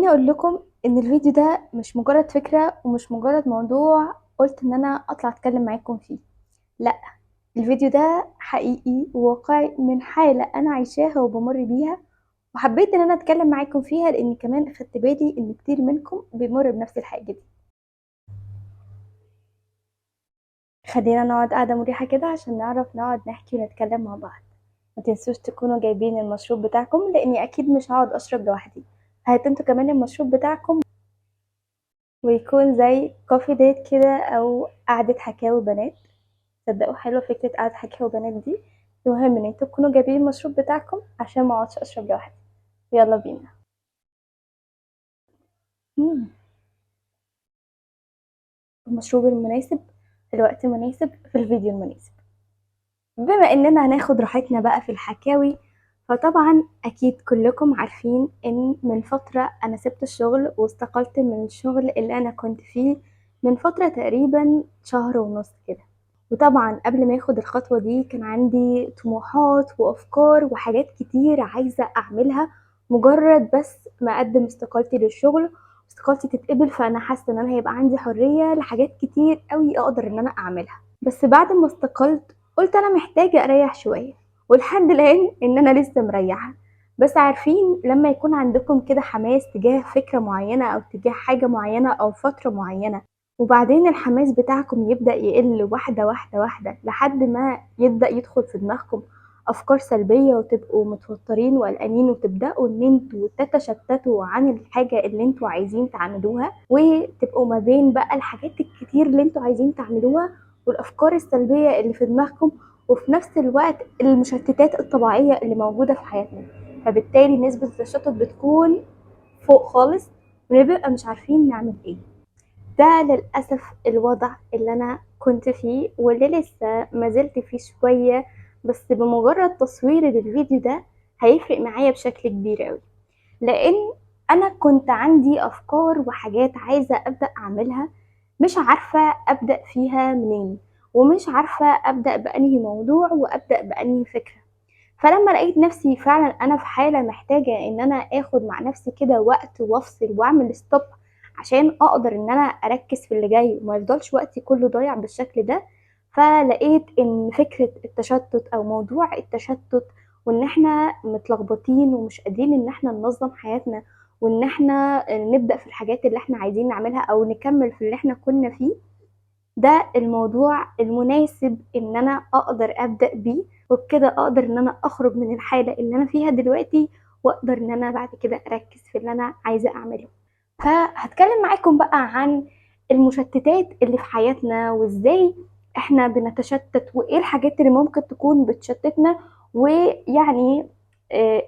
خليني اقول لكم ان الفيديو ده مش مجرد فكرة ومش مجرد موضوع قلت ان انا اطلع اتكلم معاكم فيه. لا، الفيديو ده حقيقي وواقعي من حالة انا عايشاها وبمر بيها، وحبيت ان انا اتكلم معاكم فيها لان كمان خدت بالي ان كتير منكم بيمر بنفس الحاجة دي. خلينا نقعد قعدة مريحة كده عشان نعرف نقعد نحكي ونتكلم مع بعض. ما تنسوش تكونوا جايبين المشروب بتاعكم لاني اكيد مش هقعد اشرب لوحدي. هاتوا انتوا كمان المشروب بتاعكم، ويكون زي كوفي ديت كده او قعدة حكاوي بنات. تصدقوا حلوة فكرة قعدة حكاوي بنات دي. المهم ان انتوا تكونوا جايبين المشروب بتاعكم عشان ما اقعدش اشرب لوحدي. يلا بينا. مم. المشروب المناسب في الوقت المناسب في الفيديو المناسب. بما اننا هناخد راحتنا بقى في الحكاوي، فطبعا اكيد كلكم عارفين ان من فترة انا سبت الشغل واستقلت من الشغل اللي انا كنت فيه من فترة تقريبا شهر ونص كده. وطبعا قبل ما اخد الخطوة دي كان عندي طموحات وافكار وحاجات كتير عايزة اعملها. مجرد بس ما اقدم استقالتي للشغل، استقالتي تتقبل، فانا حاسة ان انا هيبقى عندي حرية لحاجات كتير قوي اقدر ان انا اعملها. بس بعد ما استقلت قلت انا محتاجة اريح شوية، ولحد الان ان انا لسه مريحة. بس عارفين لما يكون عندكم كده حماس تجاه فكرة معينة او تجاه حاجة معينة او فترة معينة، وبعدين الحماس بتاعكم يبدأ يقل واحدة واحدة واحدة لحد ما يبدأ يدخل في دماغكم أفكار سلبية وتبقوا متوترين وقلقانين وتبدأوا إن انتوا تتشتتوا عن الحاجة اللي انتوا عايزين تعملوها، وتبقوا ما بين بقى الحاجات الكتير اللي انتوا عايزين تعملوها والأفكار السلبية اللي في دماغكم، وفي نفس الوقت المشتتات الطبيعية اللي موجودة في حياتنا. فبالتالي نسبة التشتت بتكون فوق خالص، ونبقى مش عارفين نعمل ايه. ده للأسف الوضع اللي أنا كنت فيه واللي لسه ما زلت فيه شوية. بس بمجرد تصويري للفيديو ده هيفرق معايا بشكل كبير قوي، لأن أنا كنت عندي أفكار وحاجات عايزة أبدأ أعملها، مش عارفة أبدأ فيها منين، ومش عارفة أبدأ بأنهي موضوع وأبدأ بأنهي فكرة. فلما لقيت نفسي فعلا انا في حالة محتاجة ان انا اخد مع نفسي كده وقت وافصل واعمل ستوب عشان اقدر ان انا اركز في اللي جاي وما يفضلش وقتي كله ضايع بالشكل ده، فلقيت ان فكرة التشتت او موضوع التشتت وان احنا متلخبطين ومش قادرين ان احنا ننظم حياتنا وان احنا نبدأ في الحاجات اللي احنا عايزين نعملها او نكمل في اللي احنا كنا فيه، ده الموضوع المناسب ان انا اقدر ابدا بيه. وبكده اقدر ان انا اخرج من الحاله اللي انا فيها دلوقتي، واقدر ان انا بعد كده اركز في اللي انا عايزه اعمله. فهتكلم معاكم بقى عن المشتتات اللي في حياتنا وازاي احنا بنتشتت وايه الحاجات اللي ممكن تكون بتشتتنا. ويعني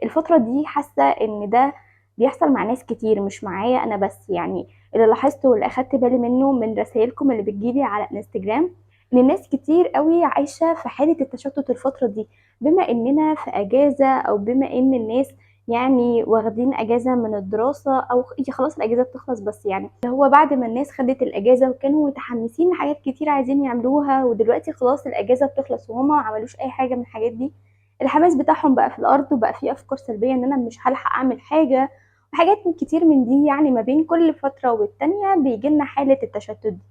الفترة دي حاسة ان ده بيحصل مع ناس كتير مش معايا انا بس. يعني اللي لاحظته واللي اخدت بالي منه من رسائلكم اللي بتجيلي على انستجرام ان ناس كتير قوي عايشة في حالة التشتت الفترة دي، بما اننا في اجازة او بما ان الناس يعني واخدين اجازه من الدراسه او هي خلاص الاجازه بتخلص. بس يعني هو بعد ما الناس خدت الاجازه وكانوا متحمسين لحاجات كتير عايزين يعملوها، ودلوقتي خلاص الاجازه بتخلص وهما ما عملوش اي حاجه من الحاجات دي، الحماس بتاعهم بقى في الارض وبقى فيه افكار سلبيه ان انا مش هلحق اعمل حاجه وحاجات من كتير من دي. يعني ما بين كل فتره والتانيه بيجي لنا حاله التشتت دي.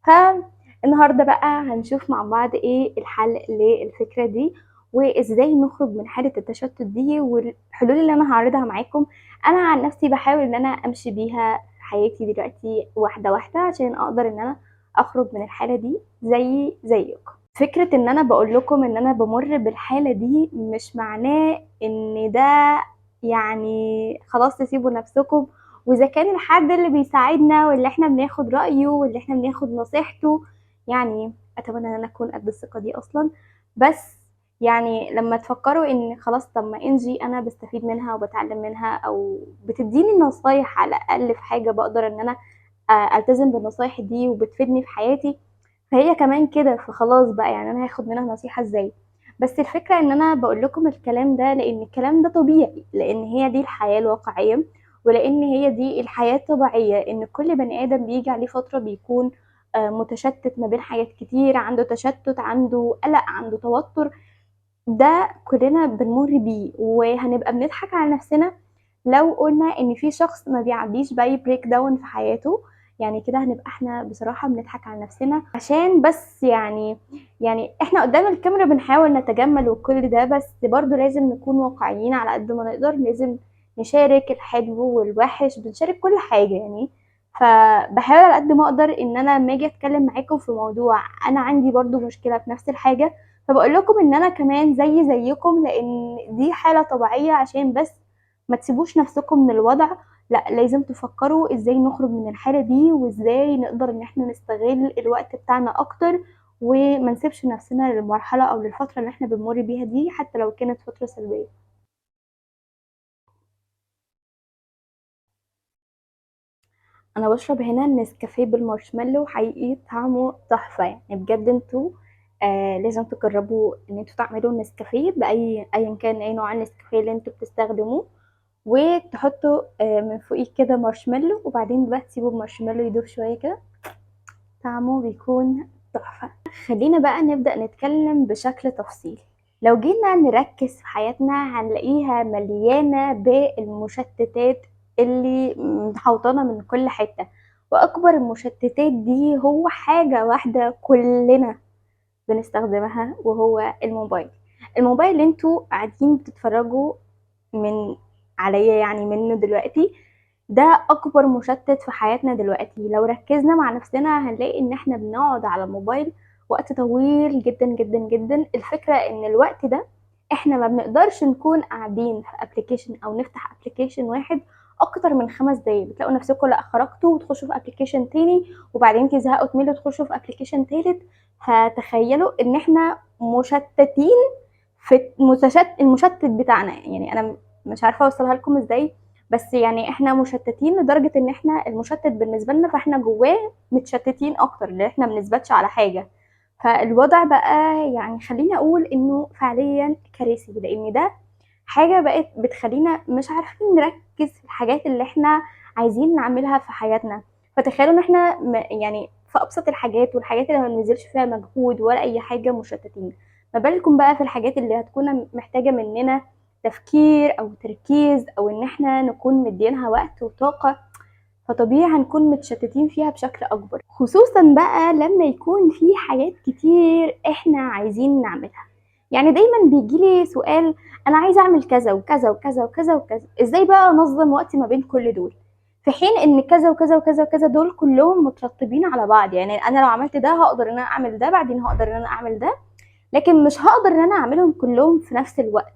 فالنهارده بقى هنشوف مع بعض ايه الحل للفكرة دي، وازاي نخرج من حالة التشتت دي، والحلول اللي انا هعرضها معاكم انا عن نفسي بحاول ان انا امشي بيها في حياتي دلوقتي واحدة واحدة عشان اقدر ان انا اخرج من الحالة دي زيكم. فكرة ان انا بقول لكم ان انا بمر بالحالة دي مش معناه ان ده يعني خلاص تسيبوا نفسكم. واذا كان الحد اللي بيساعدنا واللي احنا بناخد رأيه واللي احنا بناخد نصيحته، يعني اتمنى ان انا اكون قد الثقة دي اصلا. بس يعني لما تفكروا ان خلاص طب ما انجي انا بستفيد منها وبتعلم منها او بتديني نصايح على الاقل في حاجة بقدر ان انا التزم بالنصايح دي وبتفيدني في حياتي، فهي كمان كده فخلاص بقى يعني انا هاخد منها نصيحة ازاي. بس الفكرة ان انا بقول لكم الكلام ده لان الكلام ده طبيعي، لان هي دي الحياة الواقعية، ولان هي دي الحياة الطبيعية ان كل بني ادم بيجي عليه فترة بيكون متشتت ما بين حاجات كتير، عنده تشتت، عنده قلق، عنده توتر. ده كلنا بنمر بيه وهنبقى بنضحك على نفسنا لو قلنا ان في شخص ما بيعديش باي بريك داون في حياته، يعني كده هنبقى احنا بصراحة بنضحك على نفسنا، عشان بس يعني احنا قدام الكاميرا بنحاول نتجمل وكل ده، بس برضو لازم نكون واقعيين على قد ما نقدر. لازم نشارك الحلو والوحش، بنشارك كل حاجة يعني. فبحاول على قد ما اقدر ان انا لما اجي اتكلم معاكم في موضوع انا عندي برضو مشكلة في نفس الحاجة، فبقول لكم ان انا كمان زيكم، لان دي حالة طبيعية، عشان بس ما تسيبوش نفسكم من الوضع. لا، لازم تفكروا ازاي نخرج من الحالة دي، وازاي نقدر ان احنا نستغل الوقت بتاعنا اكتر، وما نسيبش نفسنا للمرحلة او للفترة اللي احنا بنمر بيها دي حتى لو كانت فترة سلبية. انا بشرب هنا النسكافيه بالمارشميلو، حقيقي طعمه تحفة يعني، بجد انتوا لازم تجربوا ان انتوا تعملوا النسكافيه باي ايا كان اي نوع النسكافيه اللي انتوا بتستخدموه، وتحطوا من فوقيه كده مارشميلو، وبعدين بقى تسيبوا المارشميلو يدوب شوية كده، طعمه بيكون تحفة. خلينا بقى نبدأ نتكلم بشكل تفصيلي. لو جينا نركز في حياتنا هنلاقيها مليانة بالمشتتات اللي محوطانا من كل حتة، وأكبر المشتتات دي هو حاجة واحدة كلنا بنستخدمها، وهو الموبايل. الموبايل اللي انتوا قاعدين بتتفرجوا من عليا يعني منه دلوقتي، ده اكبر مشتت في حياتنا دلوقتي. لو ركزنا مع نفسنا هنلاقي ان احنا بنقعد على الموبايل وقت طويل جدا جدا جدا. الفكرة ان الوقت ده احنا ما بنقدرش نكون قاعدين في ابلكيشن او نفتح ابلكيشن واحد اكتر من 5 دقايق، بتلاقوا نفسكم لا خرجتوا وتخشوا في ابلكيشن تاني، وبعدين تزهقوا تميلوا تخشوا في ابلكيشن تالت. فتخيلوا ان احنا مشتتين في المشتت بتاعنا. يعني انا مش عارفه اوصلها لكم ازاي، بس يعني احنا مشتتين لدرجه ان احنا المشتت بالنسبه لنا فاحنا جواه متشتتين اكتر، لان احنا بنثبتش على حاجه. فالوضع بقى يعني خليني اقول انه فعليا كارثي، لان ده حاجه بقت بتخلينا مش عارفين نركز في الحاجات اللي احنا عايزين نعملها في حياتنا. فتخيلوا ان احنا يعني في ابسط الحاجات والحاجات اللي ما بننزلش فيها مجهود ولا اي حاجه مشتتين، ما بالكم بقى في الحاجات اللي هتكون محتاجه مننا تفكير او تركيز، او ان احنا نكون مدينها وقت وطاقه. فطبيعي هنكون متشتتين فيها بشكل اكبر، خصوصا بقى لما يكون في حاجات كتير احنا عايزين نعملها. يعني دايما بيجيلي سؤال: انا عايزه اعمل كذا وكذا وكذا وكذا وكذا، ازاي بقى انظم وقتي ما بين كل دول؟ في حين ان كذا وكذا وكذا وكذا دول كلهم مترتبين على بعض. يعني انا لو عملت ده هقدر ان انا اعمل ده، بعدين هقدر ان انا اعمل ده، لكن مش هقدر ان انا اعملهم كلهم في نفس الوقت.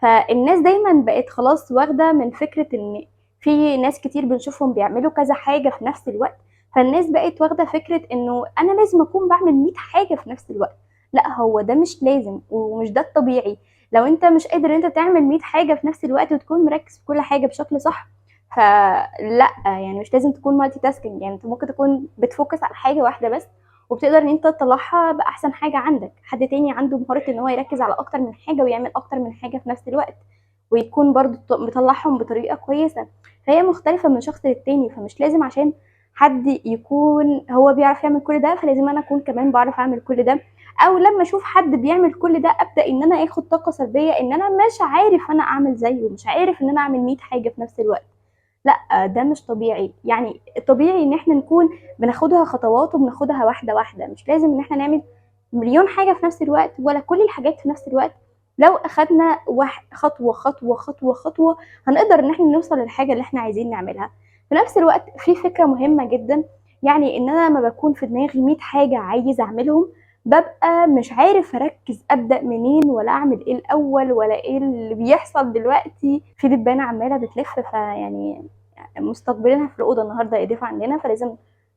فالناس دايما بقت خلاص واخده من فكره ان في ناس كتير بنشوفهم بيعملوا كذا حاجه في نفس الوقت، فالناس بقت واخده فكره انه انا لازم اكون بعمل 100 حاجه في نفس الوقت. لا، هو ده مش لازم ومش ده الطبيعي. لو انت مش قادر انت تعمل 100 حاجه في نفس الوقت وتكون مركز في كل حاجه بشكل صح، فلا يعني مش لازم تكون مالتي تاسكينج. يعني انت ممكن تكون بتفوكس على حاجه واحده بس، وبتقدر ان انت تطلعها باحسن حاجه عندك. حد تاني عنده مهاره ان هو يركز على اكتر من حاجه ويعمل اكتر من حاجه في نفس الوقت، ويكون برضو مطلعهم بطريقه كويسه. فهي مختلفه من شخص للتاني، فمش لازم عشان حد يكون هو بيعرف يعمل كل ده فلازم انا اكون كمان بعرف اعمل كل ده. او لما اشوف حد بيعمل كل ده ابدا ان انا اخد طاقه سلبيه ان انا مش عارف انا اعمل زيه، مش عارف ان انا اعمل 100 حاجه في نفس الوقت. لا، ده مش طبيعي. يعني الطبيعي ان احنا نكون بناخدها خطوات وبناخدها واحده واحده، مش لازم ان احنا نعمل مليون حاجه في نفس الوقت ولا كل الحاجات في نفس الوقت. لو اخدنا خطوه خطوه خطوه خطوه هنقدر ان احنا نوصل للحاجه اللي احنا عايزين نعملها. في نفس الوقت في فكره مهمه جدا، يعني ان انا لما بكون في دماغي 100 حاجه عايز اعملهم ببقى مش عارف اركز ابدا منين ولا اعمل ايه الاول ولا ايه اللي بيحصل دلوقتي. في دبانه عماله بتلف، فيعني مستقبلينها في الأوضة النهاردة يضيف عندنا، فلازم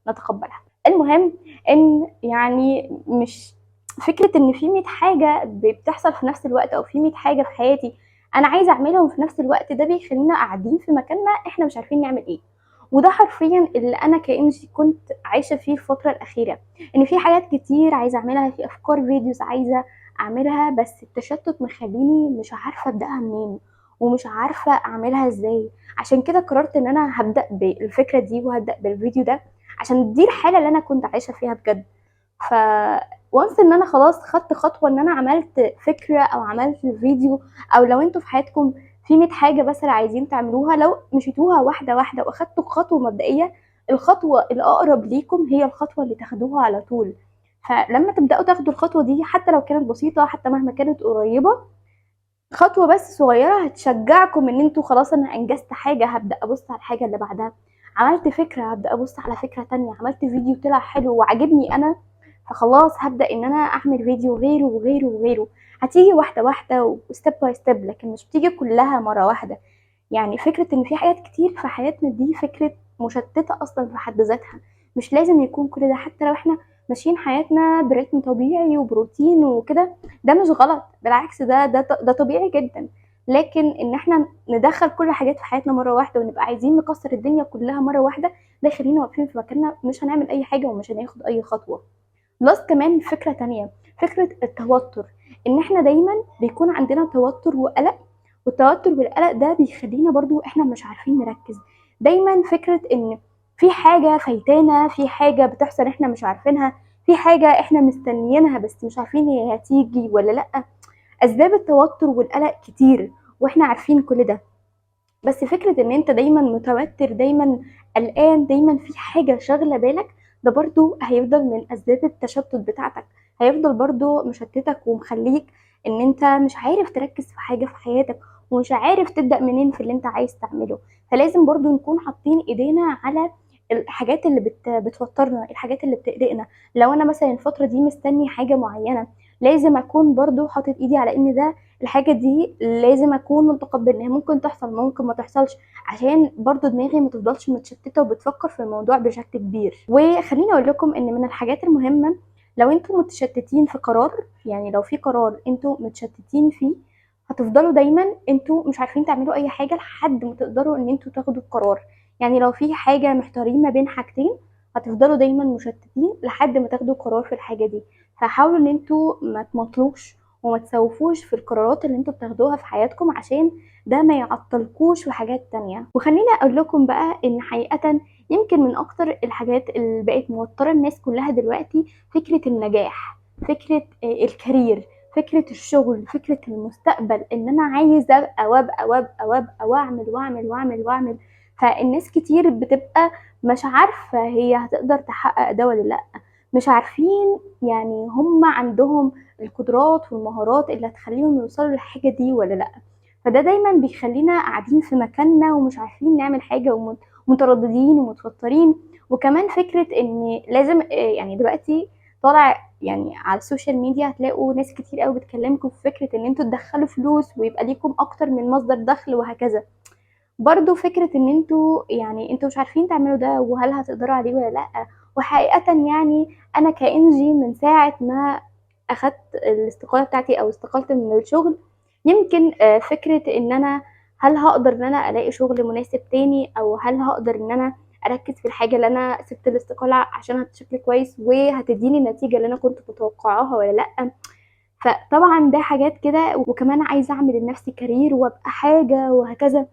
نتقبلها. المهم ان يعني مش فكرة ان في 100 حاجة بتحصل في نفس الوقت او في 100 حاجة في حياتي انا عايزة اعملهم في نفس الوقت، ده بيخلينا قاعدين في مكاننا احنا مش عارفين نعمل ايه. وده حرفيا اللي انا كأنجي كنت عايشة فيه الفترة الأخيرة، ان في حاجات كتير عايزة اعملها، في افكار فيديوز عايزة اعملها، بس التشتت مخليني مش عارفة ابدأها منين ومش عارفة اعملها ازاي. عشان كده قررت ان انا هبدأ بالفكرة دي وهبدأ بالفيديو ده، عشان دي الحالة اللي انا كنت عايشة فيها بجد. ف وانس ان انا خلاص خدت خطوة ان انا عملت فكرة او عملت فيديو، او لو انتوا في حياتكم في 100 حاجه بس اللي عايزين تعملوها، لو مشيتوها واحده واحده واخدتوا خطوه مبدئيه، الخطوه الاقرب ليكم هي الخطوه اللي تاخدوها على طول. فلما تبداوا تاخدوا الخطوه دي حتى لو كانت بسيطه، حتى مهما كانت قريبه، خطوه بس صغيره هتشجعكم ان انتوا خلاص انا انجزت حاجه، هبدا ابص على الحاجه اللي بعدها، عملت فكره هبدا ابص على فكره تانية، عملت فيديو طلع حلو وعجبني انا، فخلاص هبدا ان انا اعمل فيديو غيره وغيره وغيره. هتيجي واحده واحده وستيب باي ستيب، لكن مش بتيجي كلها مره واحده. يعني فكره ان في حاجات كتير في حياتنا دي فكره مشتته اصلا في حد ذاتها. مش لازم يكون كل ده، حتى لو احنا ماشيين حياتنا برتم طبيعي وبروتين وكده، ده مش غلط، بالعكس ده طبيعي جدا. لكن ان احنا ندخل كل حاجات في حياتنا مره واحده ونبقى عايزين نكسر الدنيا كلها مره واحده، ده يخلينا واقفين في مكاننا، مش هنعمل اي حاجه ومش هناخد اي خطوه. بلس كمان فكره تانية، فكره التوتر، ان احنا دايما بيكون عندنا توتر وقلق، والتوتر والقلق ده بيخلينا برضو احنا مش عارفين نركز. دايما فكره ان في حاجه فايتانا، في حاجه بتحصل احنا مش عارفينها، في حاجه احنا مستنيينها بس مش عارفين هي هتيجي ولا لا. اسباب التوتر والقلق كتير واحنا عارفين كل ده، بس فكرة ان انت دايما متوتر، دايما قلقان، دايما في حاجة شاغلة بالك، ده برضو هيفضل من اسباب التشتت بتاعتك، هيفضل برضو مشتتك ومخليك ان انت مش عارف تركز في حاجة في حياتك، ومش عارف تبدأ منين في اللي انت عايز تعمله. فلازم برضو نكون حاطين ايدينا على الحاجات اللي بتوترنا، الحاجات اللي بتقلقنا. لو انا مثلا الفترة دي مستني حاجة معينة، لازم اكون برضو حاطط ايدي على ان ده الحاجة دي لازم اكون متقبل انها ممكن تحصل ممكن ما تحصلش، عشان برضو دماغي ما تفضلش متشتتة وبتفكر في الموضوع بشكل كبير. وخليني اقول لكم ان من الحاجات المهمة، لو انتوا متشتتين في قرار، يعني لو في قرار انتوا متشتتين فيه، هتفضلوا دايما انتوا مش عارفين تعملوا اي حاجة لحد ما تقدروا ان انتوا تاخدوا القرار. يعني لو في حاجة محتارين ما بين حاجتين، هتفضلوا دايما مشتتين لحد ما تاخدوا قرار في الحاجة دي. فحاولوا ان انتوا ما تمطلوش وما تسوفوش في القرارات اللي انتوا بتاخدوها في حياتكم، عشان ده ما يعطلكوش في حاجات تانية. وخليني اقول لكم بقى ان حقيقة يمكن من اكتر الحاجات اللي بقت موترة الناس كلها دلوقتي فكرة النجاح، فكرة الكارير، فكرة الشغل، فكرة المستقبل، ان انا عايزة ابقى وابقى واعمل واعمل واعمل واعمل. فالناس كتير بتبقى مش عارفة هي هتقدر تحقق ده ولا لا، مش عارفين يعني هم عندهم القدرات والمهارات اللي هتخليهم يوصلوا للحاجة دي ولا لأ. فده دايما بيخلينا قاعدين في مكاننا ومش عارفين نعمل حاجة ومترددين ومتوترين. وكمان فكرة ان لازم يعني دلوقتي طالع يعني على السوشيال ميديا هتلاقوا ناس كتير قوي بتكلمكم في فكرة ان انتوا تدخلوا فلوس ويبقى ليكم اكتر من مصدر دخل وهكذا. برضو فكرة ان انتوا يعني انتوا مش عارفين تعملوا ده وهل هتقدروا عليه ولا لأ. وحقيقة يعني انا كإنجي من ساعة ما اخدت الاستقالة بتاعتي او استقلت من الشغل، يمكن فكرة ان انا هل هقدر ان انا الاقي شغل مناسب تاني، او هل هقدر ان انا اركز في الحاجة اللي انا سبت الاستقالة عشانها بشكل كويس وهتديني النتيجة اللي انا كنت متوقعاها ولا لأ. فطبعا ده حاجات كده، وكمان عايزة اعمل لنفسي كارير وابقى حاجة وهكذا.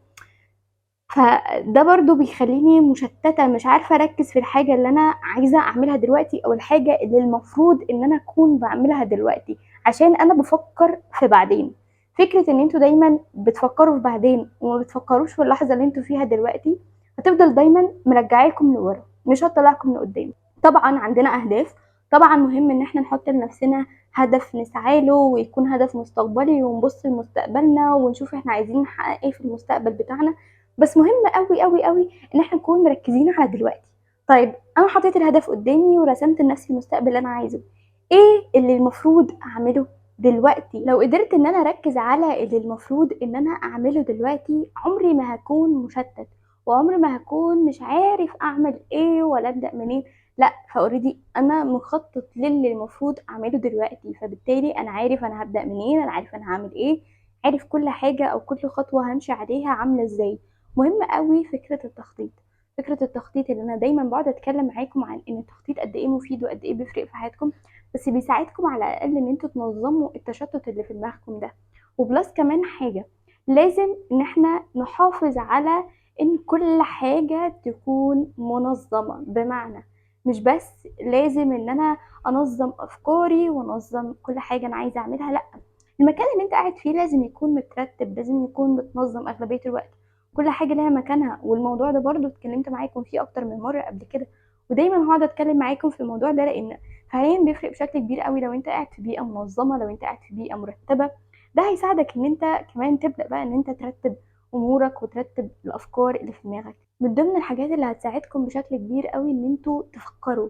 فده برضو بيخليني مشتتة، مش عارفة اركز في الحاجة اللي انا عايزة اعملها دلوقتي او الحاجة اللي المفروض ان انا اكون بعملها دلوقتي، عشان انا بفكر في بعدين. فكرة ان انتوا دايما بتفكروا في بعدين وما بتفكروش في اللحظة اللي انتوا فيها دلوقتي، هتفضل دايما مرجعاكم لورا، مش هتطلعكم لقدام. طبعا عندنا اهداف، طبعا مهم ان احنا نحط لنفسنا هدف نسعى له ويكون هدف مستقبلي، ونبص لمستقبلنا ونشوف احنا عايزين نحقق ايه في المستقبل بتاعنا. بس مهم قوي قوي قوي ان احنا نكون مركزين على دلوقتي. طيب انا حطيت الهدف قدامي ورسمت لنفسي المستقبل اللي انا عايزه، ايه اللي المفروض اعمله دلوقتي؟ لو قدرت ان انا اركز على اللي المفروض ان انا اعمله دلوقتي، عمري ما هكون مشتت، وعمري ما هكون مش عارف اعمل ايه ولا ابدا منين. لا، فاوريدي انا مخطط للي المفروض اعمله دلوقتي، فبالتالي انا عارف انا هبدا منين، انا عارف انا هعمل ايه، عارف كل حاجه او كل خطوه همشي عليها عامله ازاي. مهم قوي فكره التخطيط، فكره التخطيط اللي انا دايما بقعد اتكلم معاكم عن ان التخطيط قد ايه مفيد وقد ايه بيفرق في حياتكم، بس بيساعدكم على الاقل ان انتوا تنظموا التشتت اللي في دماغكم ده. وبلس كمان حاجه، لازم ان احنا نحافظ على ان كل حاجه تكون منظمه، بمعنى مش بس لازم ان انا انظم افكاري وانظم كل حاجه انا عايزه اعملها، لا، المكان اللي انت قاعد فيه لازم يكون مترتب، لازم يكون متنظم اغلبيه الوقت، كل حاجه لها مكانها. والموضوع ده برضو اتكلمت معاكم فيه اكتر من مره قبل كده، ودايما هقعد اتكلم معاكم في الموضوع ده، لان فعليا بيفرق بشكل كبير قوي لو انت قاعد في بيئه منظمه، لو انت قاعد في بيئه مرتبه. ده هيساعدك ان انت كمان تبدا بقى ان انت ترتب امورك وترتب الافكار اللي في دماغك. من ضمن الحاجات اللي هتساعدكم بشكل كبير قوي ان انتوا تفكروا،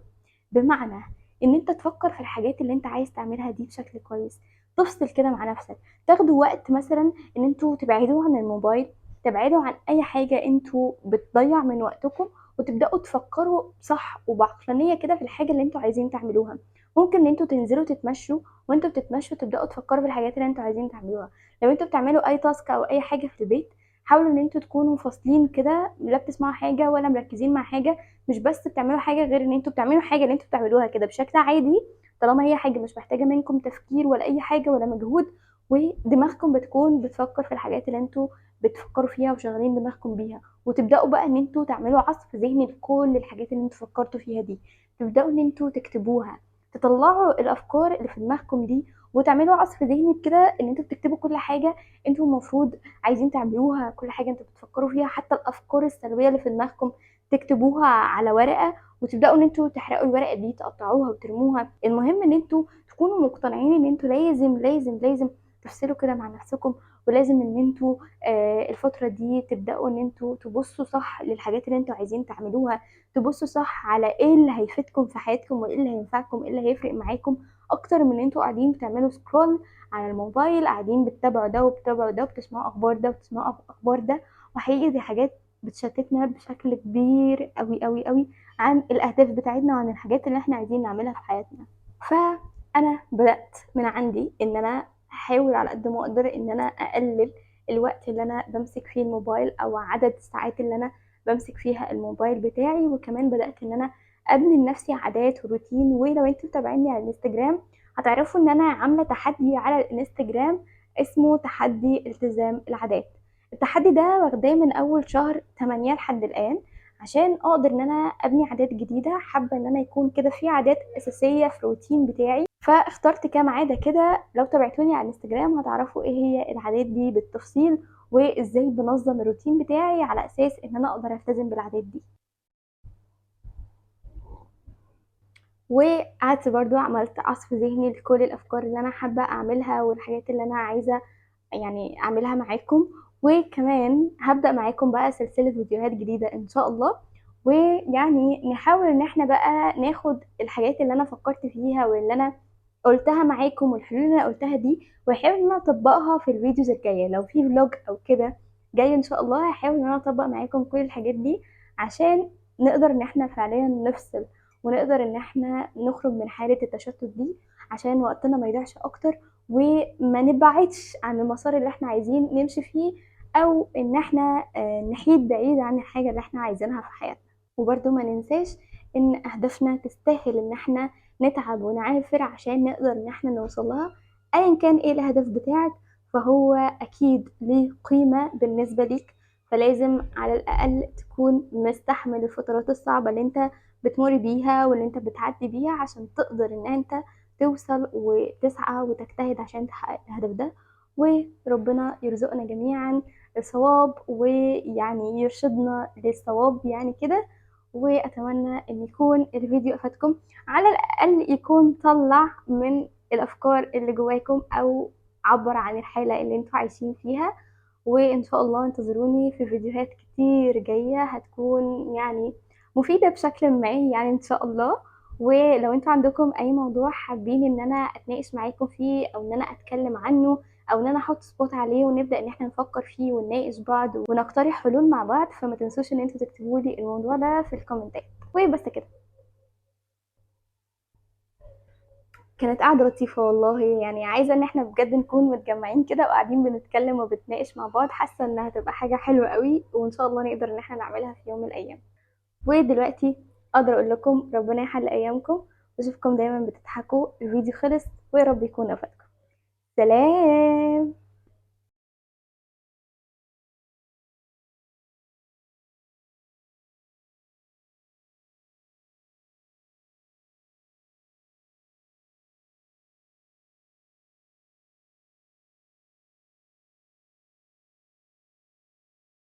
بمعنى ان انت تفكر في الحاجات اللي انت عايز تعملها دي بشكل كويس، تفصل كده مع نفسك، تاخدوا وقت مثلا ان انتوا تبعدوا عن الموبايل، تبعدوا عن اي حاجة انتوا بتضيع من وقتكم، وتبدأوا تفكروا صح وبعقلانية كده في الحاجة اللي انتوا عايزين تعملوها. ممكن ان انتوا تنزلوا تتمشوا، وانتوا بتتمشوا تبدأوا تفكروا في الحاجات اللي انتوا عايزين تعملوها. لو انتوا بتعملوا اي تاسك او اي حاجة في البيت، حاولوا ان انتوا تكونوا فاصلين كده، لا بتسمعوا حاجة ولا مركزين مع حاجة، مش بس بتعملوا حاجة، غير ان انتوا بتعملوا حاجة اللي انتوا بتعملوها كده بشكل عادي، طالما هي حاجة مش محتاجة منكم تفكير ولا اي حاجة ولا مجهود، ودماغكم بتكون بتفكر في الحاجات اللي انتوا بتفكروا فيها وشغالين دماغكم بيها. وتبداوا بقى ان انتوا تعملوا عصف ذهني لكل الحاجات اللي انتوا فكرتوا فيها دي، تبداوا ان انتوا تكتبوها، تطلعوا الافكار اللي في دماغكم دي، وتعملوا عصف ذهني بكده ان انتوا بتكتبوا كل حاجه انتوا المفروض عايزين تعملوها، كل حاجه انتوا بتفكروا فيها، حتى الافكار السلبيه اللي في دماغكم تكتبوها على ورقه، وتبداوا ان انتوا تحرقوا الورقه دي، تقطعوها وترموها. المهم ان انتوا تكونوا مقتنعين ان انتوا لازم لازم لازم تفصلوا كده مع نفسكم، ولازم ان انتوا الفترة دي تبدأوا ان انتوا تبصوا صح للحاجات اللي انتوا عايزين تعملوها، تبصوا صح على ايه اللي هيفيدكم في حياتكم، وايه اللي هينفعكم، ايه اللي هيفرق معاكم، اكتر من ان انتوا قاعدين بتعملوا سكرول على الموبايل، قاعدين بتتابعوا ده وبتتابعوا ده وبتسمعوا اخبار ده وبتسمعوا اخبار ده. وحقيقي دي حاجات بتشتتنا بشكل كبير قوي قوي قوي عن الاهداف بتاعتنا وعن الحاجات اللي احنا عايزين نعملها في حياتنا. فانا بدات من عندي ان انا احاول على قد ما اقدر ان انا اقلل الوقت اللي انا بمسك فيه الموبايل، او عدد الساعات اللي انا بمسك فيها الموبايل بتاعي. وكمان بدات ان انا ابني لنفسي عادات وروتين. ولو انتوا متابعيني على الانستجرام هتعرفوا ان انا عامله تحدي على الانستجرام اسمه تحدي التزام العادات. التحدي ده واخداه من اول شهر 8 لحد الان، عشان اقدر ان انا ابني عادات جديده، حابه ان انا يكون كده في عادات اساسيه في الروتين بتاعي. فاخترت كام عاده كده، لو تابعتوني على الانستجرام هتعرفوا ايه هي العادات دي بالتفصيل، وازاي بنظم الروتين بتاعي على اساس ان انا اقدر التزم بالعادات دي. وقعدت برضو عملت عصف ذهني لكل الافكار اللي انا حابه اعملها والحاجات اللي انا عايزه يعني اعملها معاكم. وكمان هبدأ معاكم بقى سلسلة فيديوهات جديدة ان شاء الله، ويعني نحاول ان احنا بقى ناخد الحاجات اللي انا فكرت فيها واللي انا قلتها معاكم والحلول اللي انا قلتها دي، واحاول ان انا اطبقها في الفيديوز الجاية. لو في فلوج او كده جاي ان شاء الله، هحاول ان انا اطبق معاكم كل الحاجات دي، عشان نقدر ان احنا فعليا نفصل، ونقدر ان احنا نخرج من حالة التشتت دي، عشان وقتنا ما يضيعش اكتر، وما نبعدش عن المسار اللي احنا عايزين نمشي فيه، او ان احنا نحيد بعيد عن الحاجة اللي احنا عايزينها في حياتنا. وبرضو ما ننساش ان اهدافنا تستاهل ان احنا نتعب ونعافر عشان نقدر ان احنا نوصلها. ايا كان ايه الهدف بتاعك، فهو اكيد ليه قيمة بالنسبة ليك، فلازم على الاقل تكون مستحمل الفترات الصعبة اللي انت بتمر بيها واللي انت بتعدي بيها، عشان تقدر ان انت توصل وتسعى وتجتهد عشان تحقق الهدف ده. وربنا يرزقنا جميعا الصواب، ويعني يرشدنا للصواب يعني كده. وأتمنى أن يكون الفيديو أفادكم، على الأقل يكون طلع من الأفكار اللي جواكم، أو عبر عن الحالة اللي انتوا عايشين فيها. وإن شاء الله انتظروني في فيديوهات كتير جاية هتكون يعني مفيدة بشكل ما يعني إن شاء الله. ولو انتوا عندكم أي موضوع حابين إن أنا أتناقش معاكم فيه، أو إن أنا أتكلم عنه، او ان انا احط سبوت عليه ونبدا ان احنا نفكر فيه ونناقش بعض ونقترح حلول مع بعض، فما تنسوش ان انتوا تكتبوا لي الموضوع ده في الكومنتات. وبس كده، كانت قاعدة لطيفة والله، يعني عايزة ان احنا بجد نكون متجمعين كده وقاعدين بنتكلم وبنتناقش مع بعض، حاسة انها هتبقى حاجة حلوة قوي، وان شاء الله نقدر ان احنا نعملها في يوم من الايام. ودلوقتي اقدر اقول لكم ربنا يحل ايامكم، واشوفكم دايما بتضحكوا. الفيديو خلص، ويا رب يكون افادكم. سلام.